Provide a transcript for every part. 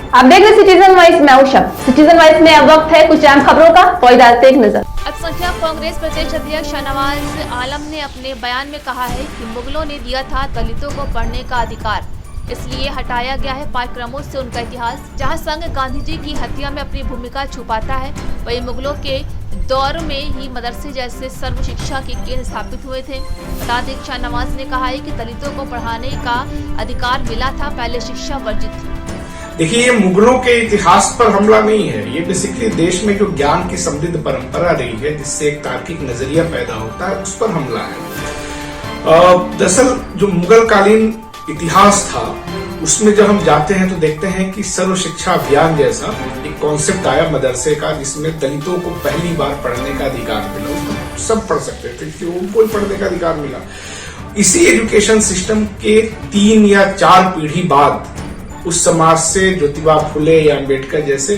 आप देख रहे सिटीजन वाइज में सिटीजन वाइज में अब वक्त है कुछ अहम खबरों का, तो डालते एक नजर। अल्पसंख्यक कांग्रेस प्रदेश अध्यक्ष शाहनवाज आलम ने अपने बयान में कहा है कि मुगलों ने दिया था दलितों को पढ़ने का अधिकार, इसलिए हटाया गया है पाठ्यक्रमों से उनका इतिहास। जहां संघ गांधी जी की हत्या में अपनी भूमिका छुपाता है, वहीं मुगलों के दौर में ही मदरसे जैसे सर्व शिक्षा के केंद्र स्थापित हुए थे। बता दें शाहनवाज ने कहा है कि दलितों को पढ़ाने का अधिकार मिला था, पहले शिक्षा वर्जित थी। देखिए, ये मुगलों के इतिहास पर हमला नहीं है, ये बेसिकली देश में जो ज्ञान की समृद्ध परंपरा रही है, जिससे एक तार्किक नजरिया पैदा होता है, उस पर हमला है। दरअसल जो मुगल कालीन इतिहास था, उसमें जब हम जाते हैं तो देखते हैं कि सर्व शिक्षा अभियान जैसा एक कॉन्सेप्ट आया मदरसे का, जिसमें दलितों को पहली बार पढ़ने का अधिकार मिला। उसको सब पढ़ सकते थे, कि उनको ही पढ़ने का अधिकार मिला। इसी एजुकेशन सिस्टम के 3 या 4 पीढ़ी बाद उस समाज से ज्योतिबा फुले या अम्बेडकर जैसे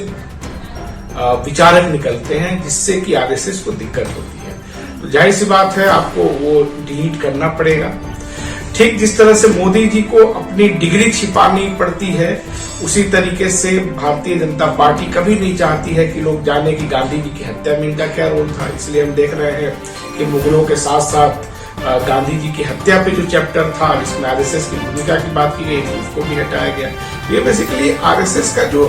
विचारक निकलते हैं, जिससे कि आरएसएस को दिक्कत होती है। तो जाहिर सी बात है, आपको वो डिलीट करना पड़ेगा। ठीक जिस तरह से मोदी जी को अपनी डिग्री छिपानी पड़ती है, उसी तरीके से भारतीय जनता पार्टी कभी नहीं चाहती है कि लोग जाने कि गांधी जी की हत्या में इनका क्या रोल था। इसलिए हम देख रहे हैं कि मुगलों के साथ साथ गांधी जी की हत्या पे जो चैप्टर था, जिसमें आरएसएस की भूमिका की बात की गई थी, उसको भी हटाया गया। ये बेसिकली आरएसएस का जो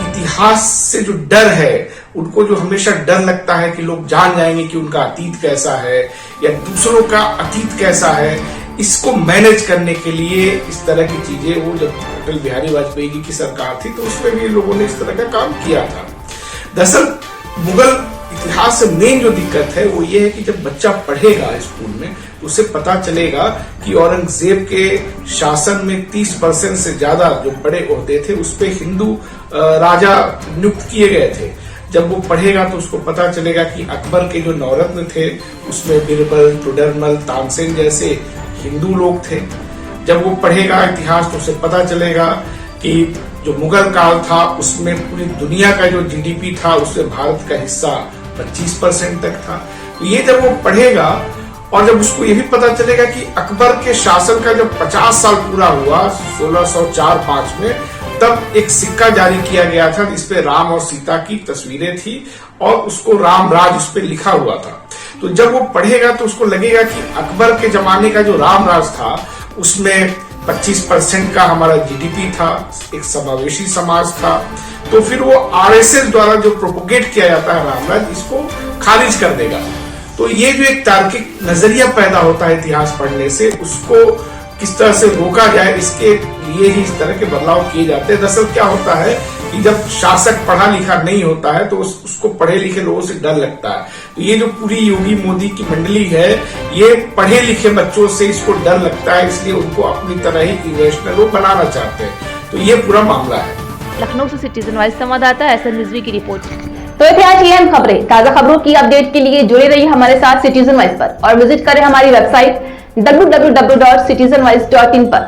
इतिहास से जो डर है, उनको जो हमेशा डर लगता है कि लोग जान जाएंगे कि उनका अतीत कैसा है या दूसरों का अतीत कैसा है, इसको मैनेज करने के लिए इस तरह की चीजें, वो जब अटल बिहारी वाजपेयी जी की सरकार थी तो उसमें भी लोगों ने इस तरह का काम किया था। दरअसल मुगल इतिहास से मेन जो दिक्कत है वो ये है कि जब बच्चा पढ़ेगा स्कूल में, तो उसे पता चलेगा कि औरंगजेब के शासन में 30% से ज्यादा जो बड़े ओहदे थे उस पे हिंदू राजा नियुक्त किए गए थे। जब वो पढ़ेगा तो उसको पता चलेगा कि अकबर के जो नवरत्न थे उसमें बिरबल, टोडरमल, तानसेन जैसे हिंदू लोग थे। जब वो पढ़ेगा इतिहास तो उसे पता चलेगा कि जो मुगल काल था उसमें पूरी दुनिया का जो जीडीपी था उसमें भारत का हिस्सा 25% तक था। तो ये जब वो पढ़ेगा और जब उसको ये भी पता चलेगा कि अकबर के शासन का जब 50 साल पूरा हुआ 1604-5 में, तब एक सिक्का जारी किया गया था जिसपे राम और सीता की तस्वीरें थी और उसको राम राज उस पे लिखा हुआ था। तो जब वो पढ़ेगा तो उसको लगेगा कि अकबर के जमाने का जो राम राज था उसमें 25% का हमारा जीडीपी था, एक समावेशी समाज था। तो फिर वो आरएसएस द्वारा जो प्रोपोगेट किया जाता है रामराज, इसको खारिज कर देगा। तो ये जो एक तार्किक नजरिया पैदा होता है इतिहास पढ़ने से, उसको किस तरह से रोका जाए, इसके लिए ही इस तरह के बदलाव किए जाते हैं। दरअसल क्या होता है कि जब शासक पढ़ा लिखा नहीं होता है तो उसको पढ़े लिखे लोगों से डर लगता है। तो ये जो पूरी योगी मोदी की मंडली है, ये पढ़े लिखे बच्चों से इसको डर लगता है, इसलिए उनको अपनी तरह ही इरेशनल वो बनाना चाहते हैं। तो ये पूरा मामला है। लखनऊ से सिटीजन वाइज संवाददाता एसएन रिजवी की रिपोर्ट। तो ये थी आज की अहम खबरें। ताजा खबरों की अपडेट के लिए जुड़े रहिए हमारे साथ सिटीजन वाइज पर और विजिट करें हमारी वेबसाइट www.citizenwise.in पर।